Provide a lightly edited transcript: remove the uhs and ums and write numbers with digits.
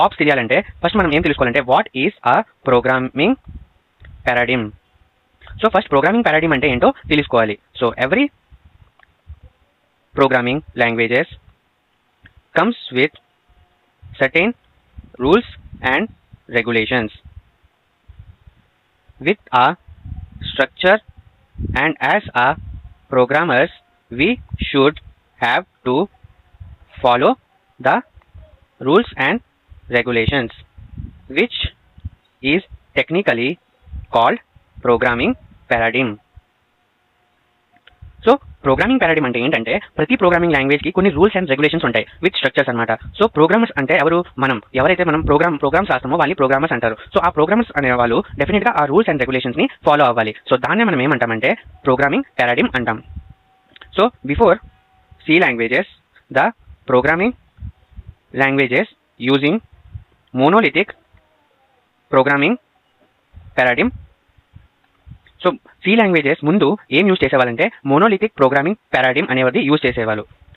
Pops తెలియాలంటే first మనం ఏం తెలుసుకోవాలంటే what is a programming paradigm. So first programming paradigm అంటే ఏంటో తెలుసుకోవాలి. So every programming languages comes with certain rules and regulations with a structure, and as a programmers we should have to follow the rules and regulations, which is technically called programming paradigm. So programming paradigm అంటే ఏంటంటే ప్రతి programming language కి కొన్ని rules and regulations ఉంటాయి with structures అనమాట. So programmers అంటే ఎవరు? ఎవరైతే మనం ప్రోగ్రామ్స్ రాస్తామో వాళ్ళని ప్రోగ్రామర్స్ అంటారు. సో ఆ ప్రోగ్రామర్స్ అనే వాళ్ళు డెఫినెట్ గా ఆ రూల్స్ అండ్ రెగ్యులేషన్స్ ని ఫాలో అవ్వాలి. సో దాన్నే మనం ఏమంటామంటే ప్రోగ్రామింగ్ పారాడిమ్ అంటాం. So before C languages the programming languages using monolithic programming paradigm. So C languages ముందు ఏం యూజ్ చేసేవాళ్ళంటే మోనోలిథిక్ ప్రోగ్రామింగ్ పారాడిమ్ అనేవి యూజ్ చేసేవాళ్ళు.